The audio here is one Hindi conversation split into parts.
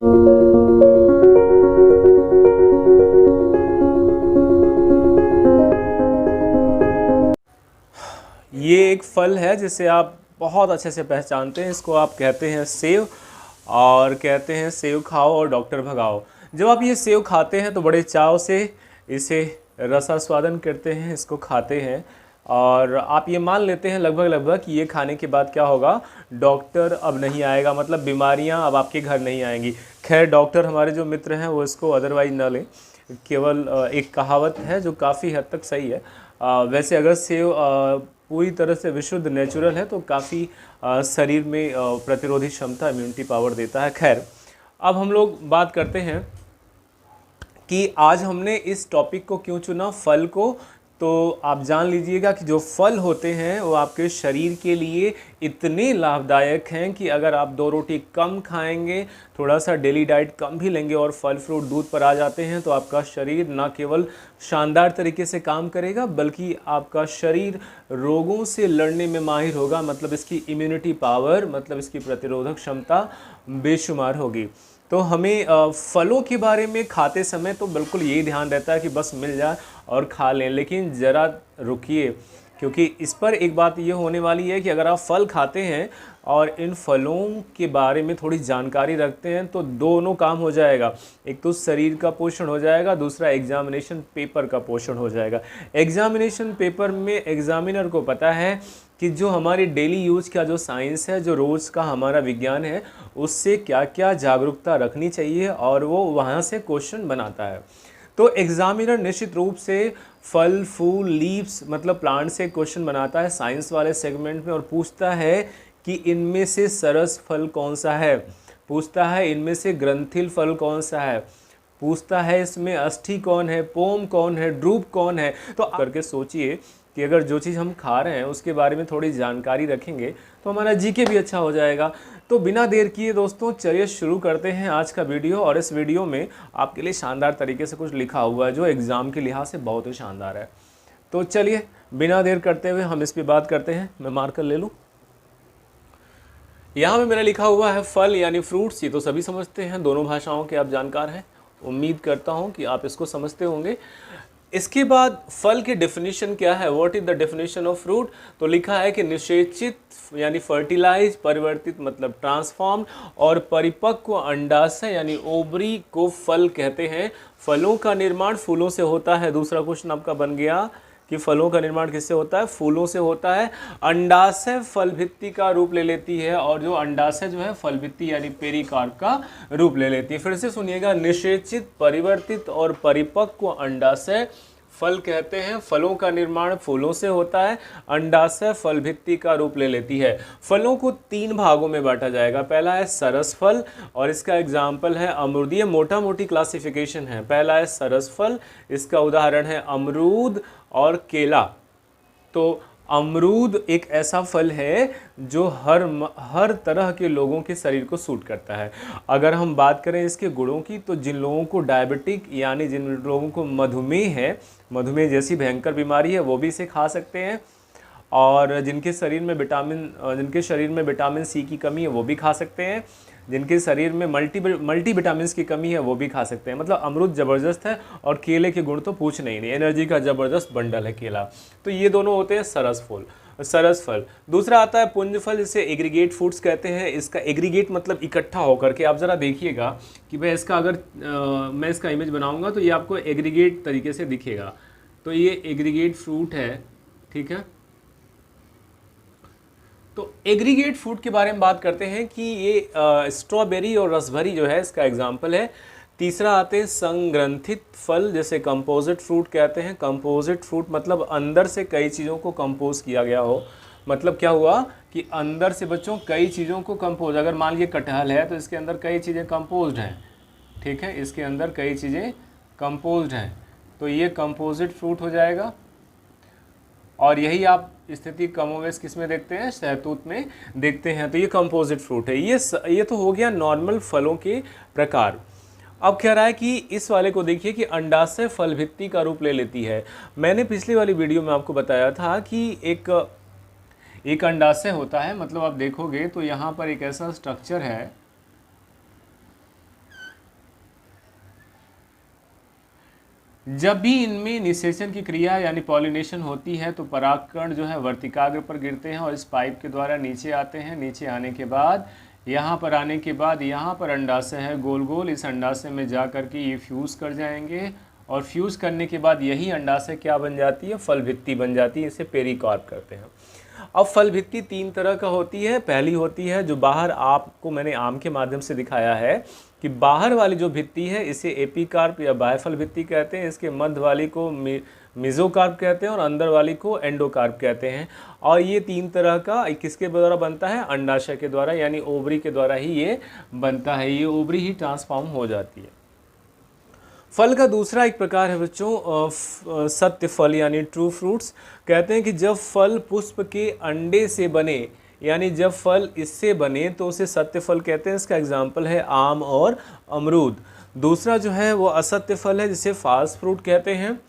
ये एक फल है जिसे आप बहुत अच्छे से पहचानते हैं। इसको आप कहते हैं सेव, और कहते हैं सेव खाओ और डॉक्टर भगाओ। जब आप ये सेव खाते हैं तो बड़े चाव से इसे रसास्वादन करते हैं, इसको खाते हैं, और आप ये मान लेते हैं लगभग कि ये खाने के बाद क्या होगा, डॉक्टर अब नहीं आएगा, मतलब बीमारियां अब आपके घर नहीं आएंगी। खैर, डॉक्टर हमारे जो मित्र हैं वो इसको अदरवाइज न लें, केवल एक कहावत है जो काफ़ी हद तक सही है। वैसे अगर सेव पूरी तरह से विशुद्ध नेचुरल है तो काफ़ी शरीर में प्रतिरोधी क्षमता, इम्यूनिटी पावर देता है। खैर, अब हम लोग बात करते हैं कि आज हमने इस टॉपिक को क्यों चुना, फल को। तो आप जान लीजिएगा कि जो फल होते हैं वो आपके शरीर के लिए इतने लाभदायक हैं कि अगर आप 2 रोटी कम खाएंगे, थोड़ा सा डेली डाइट कम भी लेंगे और फल फ्रूट दूध पर आ जाते हैं, तो आपका शरीर ना केवल शानदार तरीके से काम करेगा बल्कि आपका शरीर रोगों से लड़ने में माहिर होगा। मतलब इसकी इम्यूनिटी पावर, मतलब इसकी प्रतिरोधक क्षमता बेशुमार होगी। तो हमें फलों के बारे में खाते समय तो बिल्कुल यही ध्यान रहता है कि बस मिल जाए और खा लें, लेकिन ज़रा रुकिए, क्योंकि इस पर एक बात ये होने वाली है कि अगर आप फल खाते हैं और इन फलों के बारे में थोड़ी जानकारी रखते हैं तो दोनों काम हो जाएगा। एक तो शरीर का पोषण हो जाएगा, दूसरा एग्जामिनेशन पेपर का पोषण हो जाएगा। एग्जामिनेशन पेपर में एग्जामिनर को पता है कि जो हमारी डेली यूज का जो साइंस है, जो रोज़ का हमारा विज्ञान है, उससे क्या क्या जागरूकता रखनी चाहिए, और वो वहाँ से क्वेश्चन बनाता है। तो एग्जामिनर निश्चित रूप से फल, फूल, लीव्स मतलब प्लांट से क्वेश्चन बनाता है साइंस वाले सेगमेंट में, और पूछता है कि इनमें से सरस फल कौन सा है, पूछता है इनमें से ग्रंथिल फल कौन सा है, पूछता है इसमें अस्थि कौन है, पोम कौन है, ड्रूप कौन है। तो करके सोचिए कि अगर जो चीज़ हम खा रहे हैं उसके बारे में थोड़ी जानकारी रखेंगे तो हमारा जीके भी अच्छा हो जाएगा। तो बिना देर किए दोस्तों, चलिए शुरू करते हैं आज का वीडियो। और इस वीडियो में आपके लिए शानदार तरीके से कुछ लिखा हुआ है जो एग्ज़ाम के लिहाज से बहुत ही शानदार है। तो चलिए बिना देर करते हुए हम इस पर बात करते हैं। मैं मार्कर ले लूँ। यहाँ पे मैंने लिखा हुआ है फल यानी फ्रूट्स। ये तो सभी समझते हैं, दोनों भाषाओं के आप जानकार हैं, उम्मीद करता हूँ कि आप इसको समझते होंगे। इसके बाद फल की डेफिनेशन क्या है, what is the definition of fruit. तो लिखा है कि निषेचित यानी फर्टिलाइज, परिवर्तित मतलब ट्रांसफॉर्म, और परिपक्व अंडाशय यानी ओवरी को फल कहते हैं। फलों का निर्माण फूलों से होता है। दूसरा क्वेश्चन आपका बन गया कि फलों का निर्माण किससे होता है, फूलों से होता है। अंडाशय फल भित्ति का रूप ले लेती है, और जो अंडाशय जो है फल भित्ति यानी पेरिकार्प का रूप ले लेती है। फिर से सुनिएगा, निषेचित, परिवर्तित और परिपक्व अंडाशय फल कहते हैं। फलों का निर्माण फूलों से होता है। अंडाशय फल भित्ति का रूप ले लेती है। फलों को 3 भागों में बांटा जाएगा। पहला है सरस फल, और इसका एग्जाम्पल है अमरूद। ये मोटा मोटी क्लासिफिकेशन है। पहला है सरस फल, इसका उदाहरण है अमरूद और केला। तो अमरूद एक ऐसा फल है जो हर तरह के लोगों के शरीर को सूट करता है। अगर हम बात करें इसके गुणों की, तो जिन लोगों को डायबिटिक यानी जिन लोगों को मधुमेह है, मधुमेह जैसी भयंकर बीमारी है, वो भी इसे खा सकते हैं। और जिनके शरीर में विटामिन सी की कमी है वो भी खा सकते हैं। जिनके शरीर में मल्टी विटामिन की कमी है वो भी खा सकते हैं। मतलब अमरूद ज़बरदस्त है, और केले के गुण तो पूछने ही नहीं, एनर्जी का ज़बरदस्त बंडल है केला। तो ये दोनों होते हैं सरस फल। दूसरा आता है पुंज फल, जिसे एग्रीगेट फूड्स कहते हैं। इसका एग्रीगेट मतलब इकट्ठा होकर के। आप ज़रा देखिएगा कि भाई इसका अगर मैं इसका इमेज बनाऊंगा तो ये आपको एग्रीगेट तरीके से दिखेगा। तो ये एग्रीगेट फ्रूट है, ठीक है। तो एग्रीगेट फूड के बारे में बात करते हैं कि ये स्ट्रॉबेरी और रसभरी जो है इसका एग्जाम्पल है। तीसरा आते हैं संग्रंथित फल, जैसे कंपोजिट फ्रूट कहते हैं। कंपोजिट फ्रूट मतलब अंदर से कई चीज़ों को कंपोज किया गया हो। मतलब क्या हुआ कि अंदर से बच्चों कई चीज़ों को कंपोज, अगर मान लीजिए कटहल है तो इसके अंदर कई चीज़ें कंपोज्ड हैं, ठीक है, इसके अंदर कई चीज़ें कंपोज्ड हैं। तो ये कंपोजिट फ्रूट हो जाएगा। और यही आप स्थिति कमोवेश किस में देखते हैं, शहतूत में देखते हैं। तो ये कंपोजिट फ्रूट है। ये तो हो गया नॉर्मल फलों के प्रकार। अब कह रहा है कि इस वाले को देखिए कि अंडाशय फल भित्ति का रूप ले लेती है। मैंने पिछली वाली वीडियो में आपको बताया था कि एक अंडाशय होता है। मतलब आप देखोगे तो यहाँ पर एक ऐसा स्ट्रक्चर है, जब भी इनमें निषेचन की क्रिया यानी पॉलिनेशन होती है तो परागकण जो है वर्तिकाग्र पर गिरते हैं और इस पाइप के द्वारा नीचे आते हैं। नीचे आने के बाद यहाँ पर आने के बाद यहाँ पर अंडाशय है गोल गोल, इस अंडाशय में जा कर के ये फ्यूज़ कर जाएंगे और फ्यूज़ करने के बाद यही अंडाशय क्या बन जाती है, फल भित्ति बन जाती है। इसे पेरिकार्प करते हैं। अब फल भित्ति तीन तरह का होती है। पहली होती है जो बाहर, आपको मैंने आम के माध्यम से दिखाया है कि बाहर वाली जो भित्ति है इसे एपिकार्प या बाह्यफल भित्ति कहते हैं। इसके मध्य वाली को मेसोकार्प कहते हैं और अंदर वाली को एंडोकार्प कहते हैं। और ये तीन तरह का किसके द्वारा बनता है, अंडाशय के द्वारा, यानी ओवरी के द्वारा ही ये बनता है। ये ओवरी ही ट्रांसफॉर्म हो जाती है। फल का दूसरा एक प्रकार है बच्चों सत्य फल यानी ट्रू फ्रूट्स। कहते हैं कि जब फल पुष्प के अंडे से बने, यानी जब फल इससे बने तो उसे सत्य फल कहते हैं। इसका एग्जाम्पल है आम और अमरूद। दूसरा जो है वो असत्य फल है जिसे फाल्स फ्रूट कहते हैं।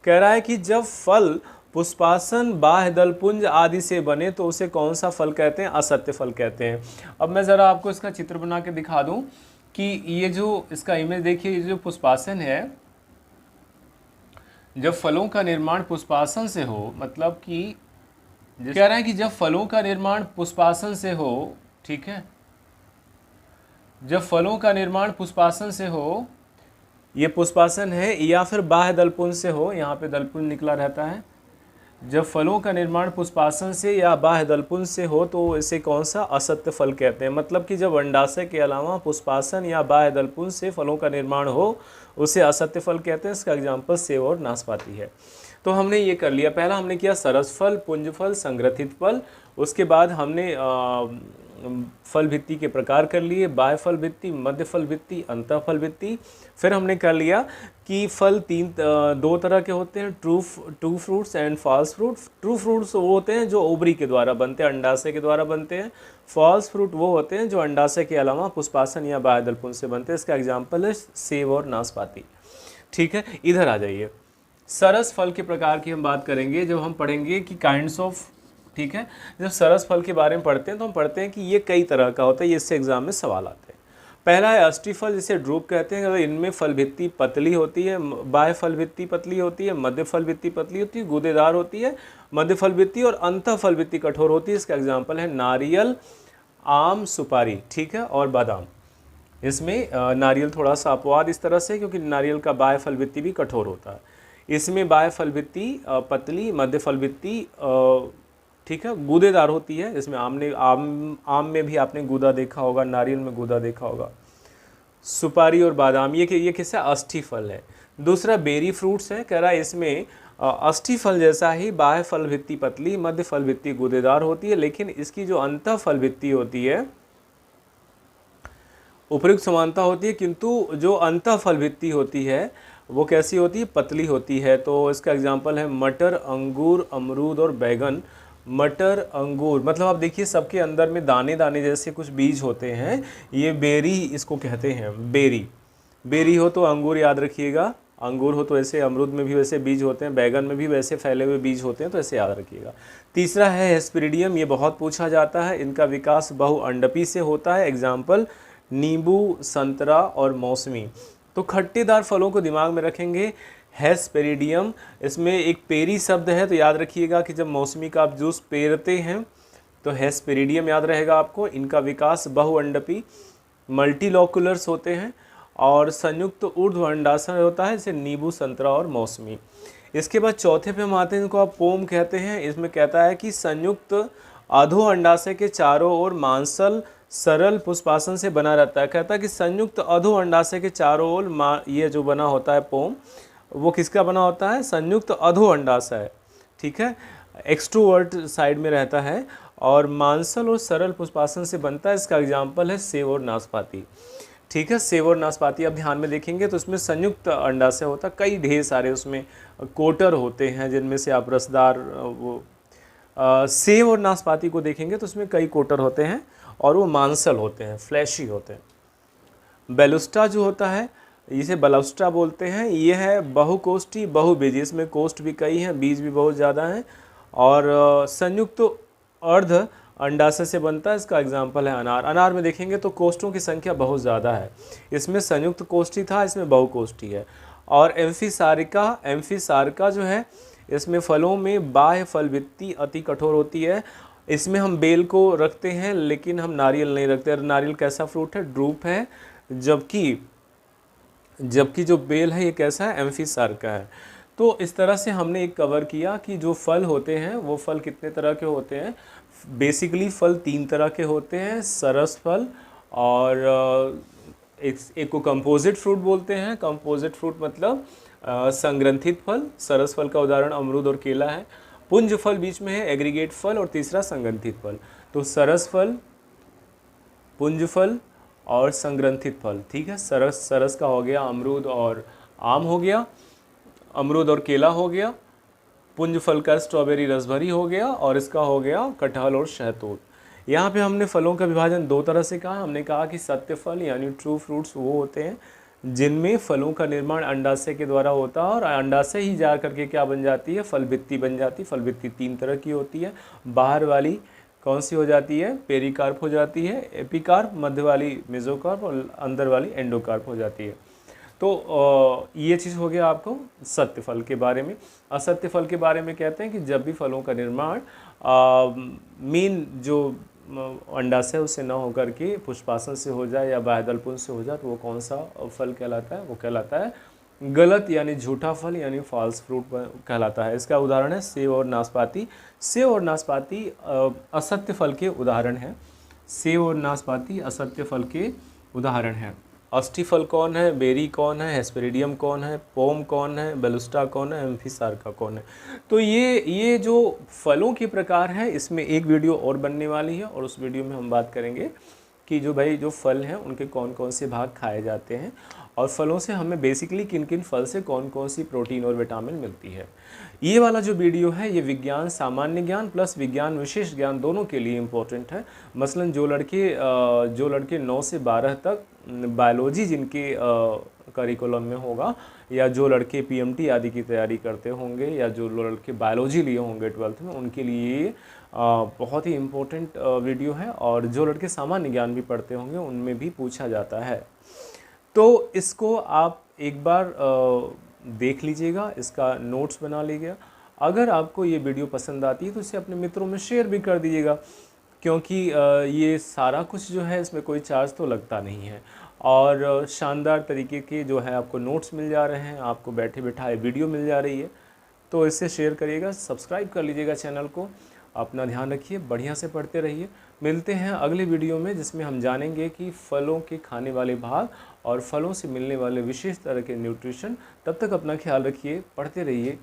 कह रहा है कि जब फल पुष्पासन, बाह्य दलपुंज आदि से बने तो उसे कौन सा फल कहते हैं, असत्य फल कहते हैं। अब मैं ज़रा आपको इसका चित्र बना के दिखा दूं कि ये जो इसका इमेज देखिए, ये जो पुष्पासन है, जब फलों का निर्माण पुष्पासन से हो, मतलब कि कह रहा है कि जब फलों का निर्माण पुष्पासन से हो, ठीक है, जब फलों का निर्माण पुष्पासन से हो, ये पुष्पासन है, या फिर बाह्य दलपुंज से हो, यहाँ पे दलपुंज निकला रहता है। जब फलों का निर्माण पुष्पासन से या बाह्य दलपुंज से हो तो इसे कौन सा, असत्य फल कहते हैं। मतलब कि जब अंडाशय के अलावा पुष्पासन या बाह्य दलपुंज से फलों का निर्माण हो उसे असत्य फल कहते हैं। इसका एग्जाम्पल सेब और नाशपाती है। तो हमने ये कर लिया। पहला हमने किया सरस फल, पुंज फल, संग्रथित फल। उसके बाद हमने फल भित्ति के प्रकार कर लिए, बाह्य फल भित्ति, मध्य फल भित्ति, अंतः फल भित्ति। फिर हमने कर लिया कि फल दो तरह के होते हैं, true fruits and false fruit. True fruits वो होते हैं जो ओवरी के द्वारा बनते हैं, अंडाशय के द्वारा बनते हैं। फॉल्स फ्रूट वो होते हैं जो अंडाशय के अलावा पुष्पासन या बाह्य दलपुंज से बनते हैं। इसका एग्जाम्पल है सेब और नाशपाती। ठीक है, इधर आ जाइए। सरस फल के प्रकार की हम बात करेंगे जब हम पढ़ेंगे कि काइंड्स ऑफ, ठीक है। जब सरस फल के बारे में पढ़ते हैं तो हम पढ़ते हैं कि ये कई तरह का होता है, ये इससे एग्जाम में सवाल आते हैं। पहला है अष्टी फल, जिसे ड्रूप कहते हैं। इनमें फल भित्ति पतली होती है, बाह्य फल भित्ति पतली होती है, मध्य फल भित्ति पतली होती है, गूदेदार होती है मध्य फल भित्ति, और अंतः फल भित्ति कठोर होती है। इसका एग्जाम्पल है नारियल, आम, सुपारी, ठीक है, और बादाम। इसमें नारियल थोड़ा सा अपवाद इस तरह से, क्योंकि नारियल का बाह्य फल भित्ति भी कठोर होता है। इसमें बाह्य फल भित्ति पतली, मध्य फल भित्ति ठीक है गूदेदार होती है। इसमें आम में भी आपने गूदा देखा होगा, नारियल में गूदा देखा होगा। सुपारी और बादाम ये किससे, अष्टी फल है। दूसरा बेरी फ्रूट्स है। कह रहा है इसमें अष्टी फल जैसा ही बाह्य फल भित्ति पतली, मध्य फल भित्ति गूदेदार होती है, लेकिन इसकी जो अंतः फल भित्ति होती है उपयुक्त समानता होती है, किंतु जो अंतः फल भित्ति होती है वो कैसी होती है, पतली होती है। तो इसका एग्जाम्पल है मटर, अंगूर, अमरूद और बैगन। मटर, अंगूर, मतलब आप देखिए सबके अंदर में दाने दाने जैसे कुछ बीज होते हैं, ये बेरी इसको कहते हैं। बेरी हो तो अंगूर याद रखिएगा, अंगूर हो तो ऐसे, अमरूद में भी वैसे बीज होते हैं, बैगन में भी वैसे फैले हुए बीज होते हैं, तो ऐसे याद रखिएगा। तीसरा है हेस्पेरिडियम, ये बहुत पूछा जाता है। इनका विकास बहुअंडपी से होता है। एग्जाम्पल नींबू, संतरा और मौसमी। तो खट्टेदार फलों को दिमाग में रखेंगे। हेस्पेरिडियम, इसमें एक पेरी शब्द है, तो याद रखिएगा कि जब मौसमी का आप जूस पेरते हैं तो हेस्पेरिडियम याद रहेगा आपको। इनका विकास बहुअंडपी मल्टीलोकुलर्स होते हैं और संयुक्त ऊर्ध्व अंडाशय होता है, जैसे नींबू, संतरा और मौसमी। इसके बाद चौथे पे हम आते हैं, इनको आप पोम कहते हैं। इसमें कहता है कि संयुक्त अधो अंडाशय के चारों ओर मांसल सरल पुष्पासन से बना रहता है। कहता है कि संयुक्त अधो अंडाशय के चारों ओर ये जो बना होता है पोम, वो किसका बना होता है, संयुक्त अधो अंडाशय, ठीक है, एक्सट्रोवर्ट साइड में रहता है और मांसल और सरल पुष्पासन से बनता है। इसका एग्जाम्पल है सेब और नाशपाती। ठीक है, सेब और नाशपाती आप ध्यान में देखेंगे तो उसमें संयुक्त अंडाशय होता है, कई ढेर सारे उसमें कोटर होते हैं जिनमें से आप रसदार वो सेब और नाशपाती को देखेंगे तो उसमें कई कोटर होते हैं और वो मांसल होते हैं, फ्लैशी होते हैं। बेलुस्टा जो होता है, इसे बलौस्टा बोलते हैं, ये है बहुकोष्ठी बहुबीजी, इसमें कोष्ठ भी कई हैं, बीज भी बहुत ज़्यादा हैं और संयुक्त अर्ध अंडाशय से बनता है। इसका एग्जाम्पल है अनार। अनार में देखेंगे तो कोष्ठों की संख्या बहुत ज़्यादा है, इसमें संयुक्त कोष्ठी था, इसमें बहुकोष्ठी है। और एम्फीसारिका जो है इसमें फलों में बाह्य फल भित्ति अति कठोर होती है। इसमें हम बेल को रखते हैं लेकिन हम नारियल नहीं रखते। नारियल कैसा फ्रूट है? ड्रूप है। जबकि जो बेल है ये कैसा है? एम्फीसारिका है। तो इस तरह से हमने एक कवर किया कि जो फल होते हैं वो फल कितने तरह के होते हैं। बेसिकली फल 3 तरह के होते हैं, सरस फल और एक को कंपोजिट फ्रूट बोलते हैं। कंपोजिट फ्रूट मतलब संग्रंथित फल। सरस फल का उदाहरण अमरूद और केला है। पुंज फल बीच में है, एग्रीगेट फल, और तीसरा संग्रंथित फल। तो सरस फल, पुंज फल और संग्रंथित फल। ठीक है, सरस का हो गया अमरूद और आम हो गया, अमरूद और केला हो गया। पुंज फल का स्ट्रॉबेरी रसभरी हो गया, और इसका हो गया कटहल और शहतूत। यहाँ पे हमने फलों का विभाजन 2 तरह से कहा। हमने कहा कि सत्य फल यानी ट्रू फ्रूट्स वो होते हैं जिनमें फलों का निर्माण अंडाशय के द्वारा होता है, और अंडाशय ही जा करके क्या बन जाती है? फल भित्ति बन जाती है। फल भित्ति 3 तरह की होती है। बाहर वाली कौन सी हो जाती है? पेरिकार्प हो जाती है, एपिकार्प, मध्य वाली मेसोकार्प, और अंदर वाली एंडोकार्प हो जाती है। तो ये चीज़ हो गया आपको सत्य फल के बारे में। असत्य फल के बारे में कहते हैं कि जब भी फलों का निर्माण मेन जो अंडाशय उससे न होकर के पुष्पासन से हो जाए या बाह्यदलपुंज से हो जाए, तो वो कौन सा फल कहलाता है? वो कहलाता है गलत यानी झूठा फल यानी फॉल्स फ्रूट कहलाता है। इसका उदाहरण है सेब और नाशपाती। सेब और नाशपाती असत्य फल के उदाहरण हैं। सेब और नाशपाती असत्य फल के उदाहरण हैं। अस्टिफल कौन है? बेरी कौन है? हेस्पेरिडियम कौन है? पोम कौन है? बेलुस्टा कौन है? एम्फीसारिका कौन है? तो ये जो फलों के प्रकार हैं इसमें एक वीडियो और बनने वाली है, और उस वीडियो में हम बात करेंगे कि जो फल हैं उनके कौन कौन से भाग खाए जाते हैं, और फलों से हमें बेसिकली किन किन फल से कौन कौन सी प्रोटीन और विटामिन मिलती है। ये वाला जो वीडियो है ये विज्ञान सामान्य ज्ञान प्लस विज्ञान विशेष ज्ञान दोनों के लिए इम्पोर्टेंट है। मसलन जो लड़के 9 से 12 तक बायोलॉजी जिनके करिकुलम में होगा, या जो लड़के पीएमटी आदि की तैयारी करते होंगे, या जो लड़के बायोलॉजी लिए होंगे 12th में, उनके लिए बहुत ही इम्पोर्टेंट वीडियो है। और जो लड़के सामान्य ज्ञान भी पढ़ते होंगे उनमें भी पूछा जाता है। तो इसको आप एक बार देख लीजिएगा, इसका नोट्स बना लीजिएगा। अगर आपको ये वीडियो पसंद आती है तो इसे अपने मित्रों में शेयर भी कर दीजिएगा, क्योंकि ये सारा कुछ जो है इसमें कोई चार्ज तो लगता नहीं है, और शानदार तरीके के जो है आपको नोट्स मिल जा रहे हैं, आपको बैठे बैठाए वीडियो मिल जा रही है। तो इसे शेयर करिएगा, सब्सक्राइब कर लीजिएगा चैनल को। अपना ध्यान रखिए, बढ़िया से पढ़ते रहिए। मिलते हैं अगले वीडियो में जिसमें हम जानेंगे कि फलों के खाने वाले भाग और फलों से मिलने वाले विशेष तरह के न्यूट्रिशन। तब तक अपना ख्याल रखिए, पढ़ते रहिए।